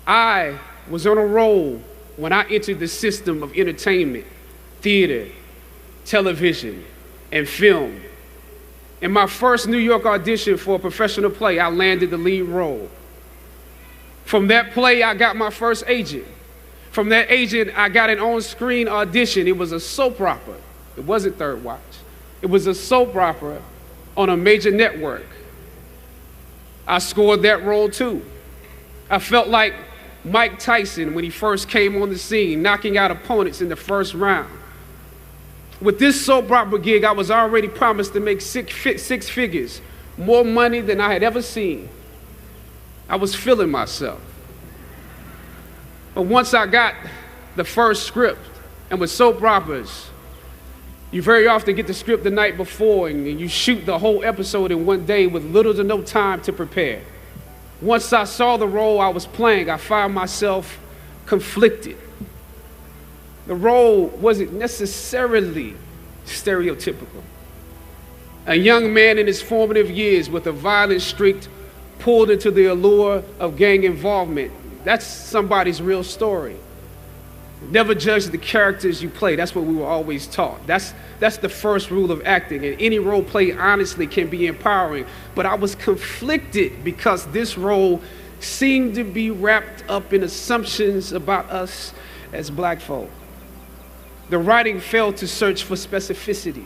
I was on a roll when I entered the system of entertainment, theater, television, and film. In my first New York audition for a professional play, I landed the lead role. From that play, I got my first agent. From that agent, I got an on-screen audition. It was a soap opera. It wasn't Third Watch. It was a soap opera on a major network. I scored that role too. I felt like Mike Tyson when he first came on the scene, knocking out opponents in the first round. With this soap opera gig, I was already promised to make six figures, more money than I had ever seen. I was feeling myself. But once I got the first script, and with soap operas, you very often get the script the night before and you shoot the whole episode in one day with little to no time to prepare. Once I saw the role I was playing, I found myself conflicted. The role wasn't necessarily stereotypical. A young man in his formative years with a violent streak pulled into the allure of gang involvement. That's somebody's real story. Never judge the characters you play. That's what we were always taught. That's the first rule of acting. And any role play, honestly, can be empowering. But I was conflicted because this role seemed to be wrapped up in assumptions about us as black folk. The writing failed to search for specificity.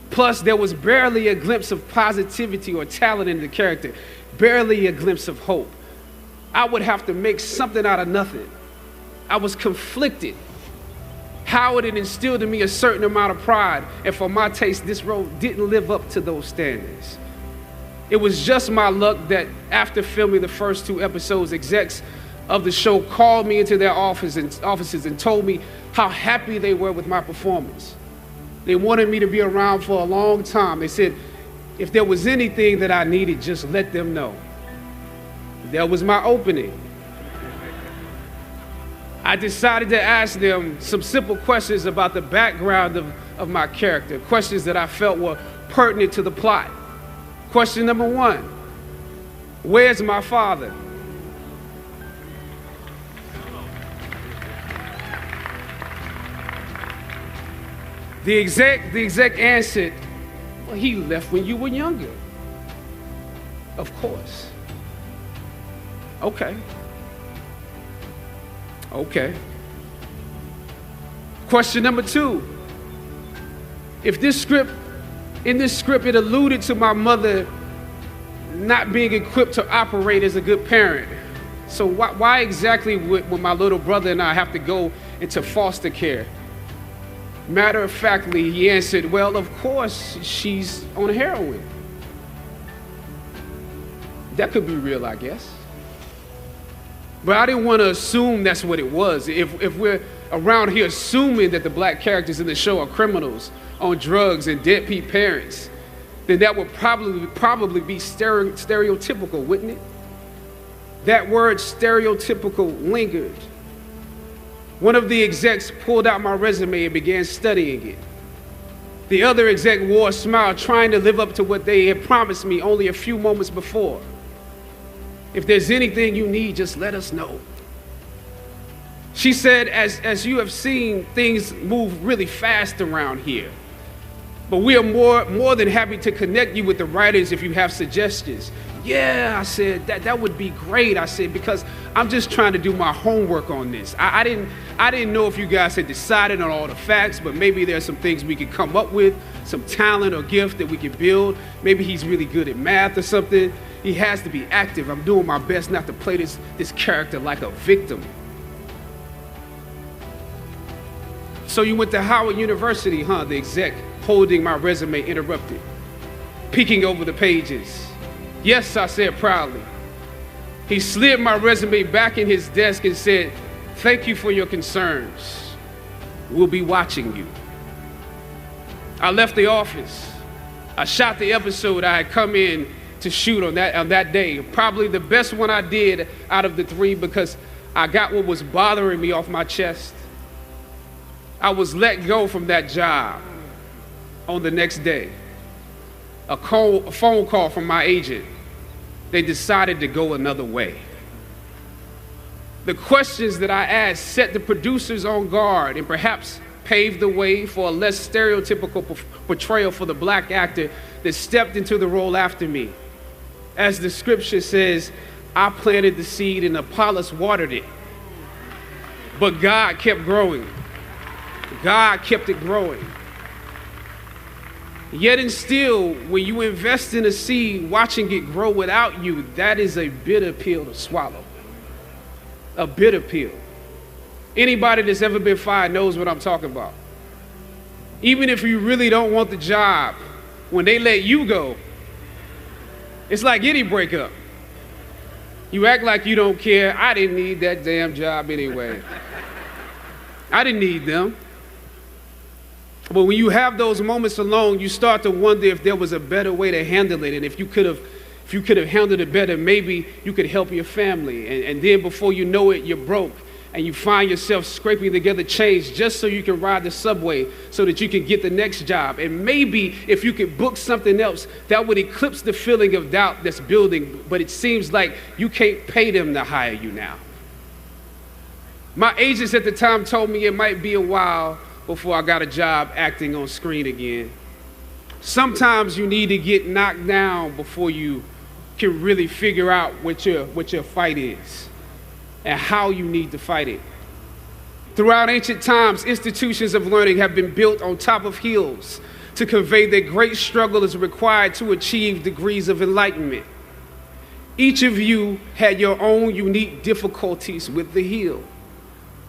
Plus, there was barely a glimpse of positivity or talent in the character, barely a glimpse of hope. I would have to make something out of nothing. I was conflicted. Howard had instilled in me a certain amount of pride, and for my taste, this role didn't live up to those standards. It was just my luck that after filming the first 2 episodes, execs of the show called me into their offices and told me how happy they were with my performance. They wanted me to be around for a long time. They said, if there was anything that I needed, just let them know. That was my opening. I decided to ask them some simple questions about the background of my character, questions that I felt were pertinent to the plot. Question number 1, where's my father? The exec answered, well, he left when you were younger. Of course. Okay. Question number 2. In this script, it alluded to my mother not being equipped to operate as a good parent. So why exactly would my little brother and I have to go into foster care? Matter of factly, he answered, well, of course, she's on heroin. That could be real, I guess. But I didn't want to assume that's what it was. If we're around here assuming that the black characters in the show are criminals on drugs and deadbeat parents, then that would probably be stereotypical, wouldn't it? That word stereotypical lingered. One of the execs pulled out my resume and began studying it. The other exec wore a smile, trying to live up to what they had promised me only a few moments before. If there's anything you need, just let us know. She said, as you have seen, things move really fast around here. But we are more than happy to connect you with the writers if you have suggestions. Yeah, I said, that would be great. I said, because I'm just trying to do my homework on this. I didn't know if you guys had decided on all the facts, but maybe there's some things we could come up with, some talent or gift that we could build. Maybe he's really good at math or something. He has to be active. I'm doing my best not to play this character like a victim. So you went to Howard University, huh? The exec holding my resume interrupted, peeking over the pages. Yes, I said proudly. He slid my resume back in his desk and said, thank you for your concerns. We'll be watching you. I left the office. I shot the episode I had come in to shoot on that day. Probably the best one I did out of the 3 because I got what was bothering me off my chest. I was let go from that job on the next day. A phone call from my agent. They decided to go another way. The questions that I asked set the producers on guard and perhaps paved the way for a less stereotypical portrayal for the black actor that stepped into the role after me. As the scripture says, I planted the seed and Apollos watered it, but God kept growing. God kept it growing. Yet and still, when you invest in a seed, watching it grow without you, that is a bitter pill to swallow. A bitter pill. Anybody that's ever been fired knows what I'm talking about. Even if you really don't want the job, when they let you go, it's like any breakup. You act like you don't care. I didn't need that damn job anyway. I didn't need them. But when you have those moments alone, you start to wonder if there was a better way to handle it. And if you could have handled it better, maybe you could help your family. And then before you know it, you're broke. And you find yourself scraping together change just so you can ride the subway so that you can get the next job. And maybe if you could book something else, that would eclipse the feeling of doubt that's building. But it seems like you can't pay them to hire you now. My agents at the time told me it might be a while before I got a job acting on screen again. Sometimes you need to get knocked down before you can really figure out what your fight is and how you need to fight it. Throughout ancient times, institutions of learning have been built on top of hills to convey that great struggle is required to achieve degrees of enlightenment. Each of you had your own unique difficulties with the hill.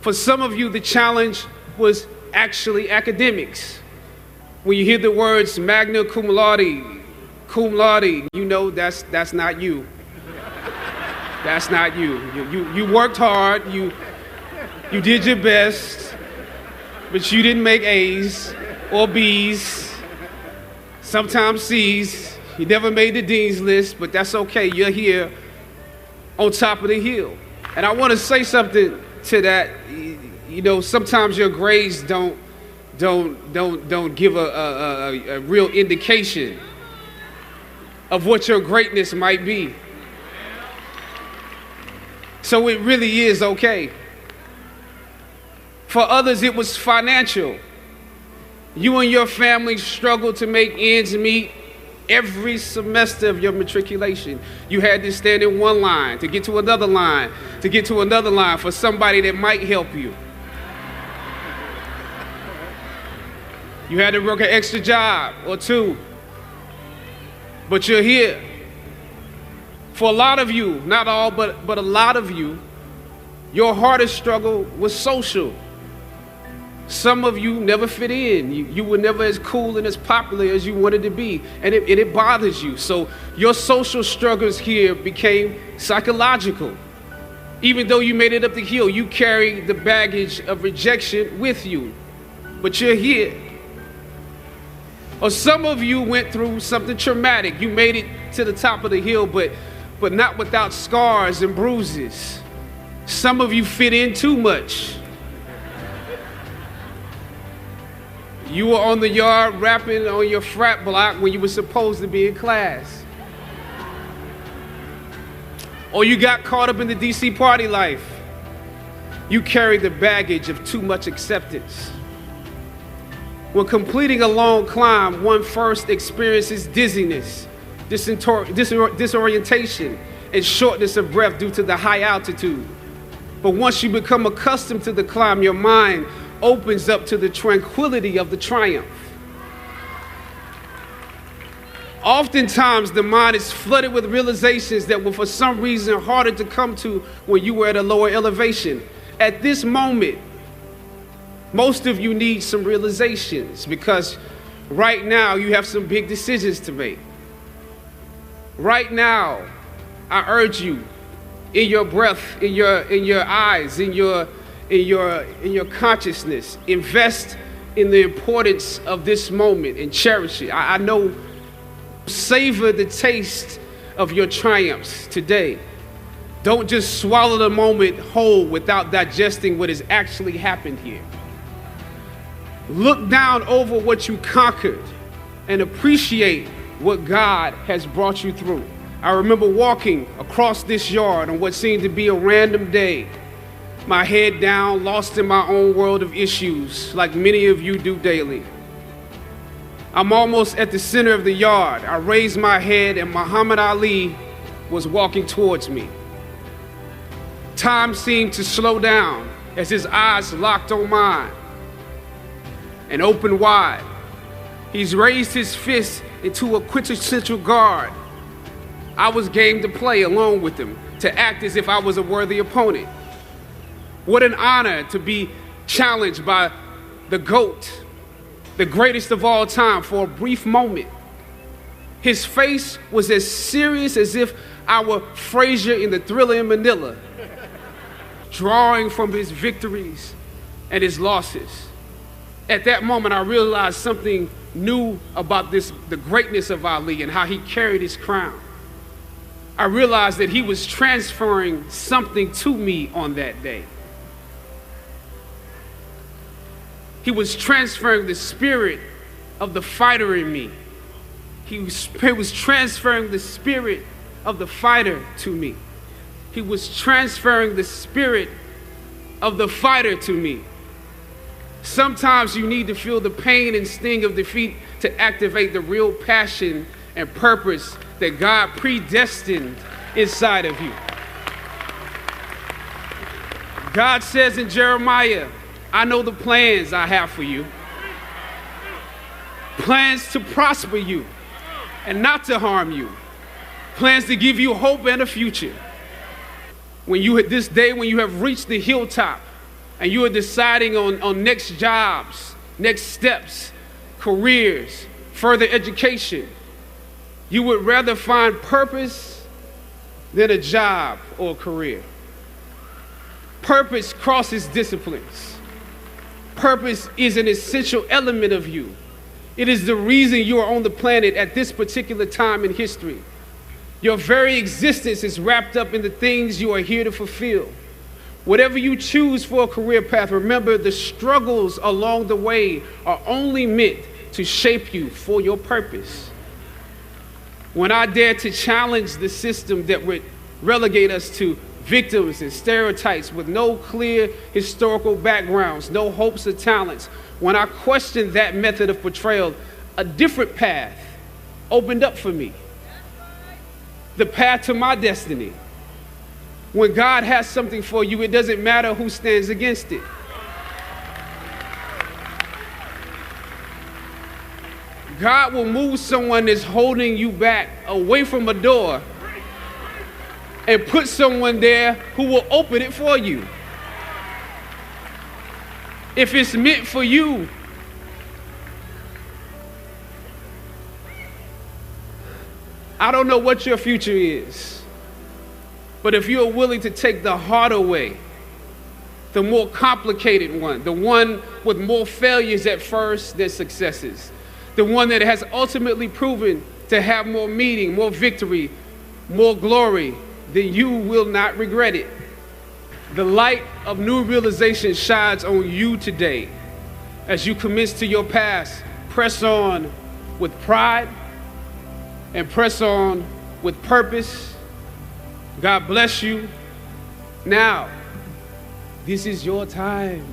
For some of you, the challenge was actually academics. When you hear the words magna cum laude, you know that's not you. That's not you. You worked hard, you did your best, but you didn't make A's or B's, sometimes C's. You never made the dean's list, but that's okay. You're here on top of the hill. And I want to say something to that. You know, sometimes your grades don't give a real indication of what your greatness might be. So it really is okay. For others, it was financial. You and your family struggled to make ends meet every semester of your matriculation. You had to stand in one line to get to another line, to get to another line for somebody that might help you. You had to work an extra job or two, but you're here. For a lot of you, not all, but a lot of you, your hardest struggle was social. Some of you never fit in. You were never as cool and as popular as you wanted to be, and it bothers you. So your social struggles here became psychological. Even though you made it up the hill, you carry the baggage of rejection with you, but you're here. Or some of you went through something traumatic. You made it to the top of the hill, but not without scars and bruises. Some of you fit in too much. You were on the yard rapping on your frat block when you were supposed to be in class. Or you got caught up in the DC party life. You carry the baggage of too much acceptance. When completing a long climb, one first experiences dizziness, disorientation, and shortness of breath due to the high altitude. But once you become accustomed to the climb, your mind opens up to the tranquility of the triumph. Oftentimes, the mind is flooded with realizations that were for some reason harder to come to when you were at a lower elevation. At this moment, most of you need some realizations because right now you have some big decisions to make. Right now, I urge you, in your breath, in your eyes, in your consciousness, invest in the importance of this moment and cherish it. I know, savor the taste of your triumphs today. Don't just swallow the moment whole without digesting what has actually happened here. Look down over what you conquered and appreciate what God has brought you through. I remember walking across this yard on what seemed to be a random day my head down, lost in my own world of issues, like many of you do daily. I'm almost at the center of the yard. I raised my head and Muhammad Ali was walking towards me. Time seemed to slow down as his eyes locked on mine and opened wide. He's raised his fist into a quintessential guard. I was game to play along with him, to act as if I was a worthy opponent. What an honor to be challenged by the GOAT, the greatest of all time, for a brief moment. His face was as serious as if I were Frazier in The Thriller in Manila, drawing from his victories and his losses. At that moment, I realized something new about the greatness of Ali and how he carried his crown. I realized that he was transferring something to me on that day. He was transferring the spirit of the fighter in me. He was transferring the spirit of the fighter to me. He was transferring the spirit of the fighter to me. Sometimes you need to feel the pain and sting of defeat to activate the real passion and purpose that God predestined inside of you. God says in Jeremiah, I know the plans I have for you. Plans to prosper you and not to harm you. Plans to give you hope and a future. When you have reached the hilltop and you are deciding on next jobs, next steps, careers, further education, you would rather find purpose than a job or a career. Purpose crosses disciplines. Purpose is an essential element of you. It is the reason you are on the planet at this particular time in history. Your very existence is wrapped up in the things you are here to fulfill. Whatever you choose for a career path, remember the struggles along the way are only meant to shape you for your purpose. When I dare to challenge the system that would relegate us to victims and stereotypes with no clear historical backgrounds, no hopes or talents, when I questioned that method of portrayal, a different path opened up for me. The path to my destiny. When God has something for you, it doesn't matter who stands against it. God will move someone that's holding you back away from a door and put someone there who will open it for you. If it's meant for you, I don't know what your future is, but if you're willing to take the harder way, the more complicated one, the one with more failures at first than successes, the one that has ultimately proven to have more meaning, more victory, more glory, then you will not regret it. The light of new realization shines on you today. As you commence to your past, press on with pride and press on with purpose. God bless you. Now, this is your time.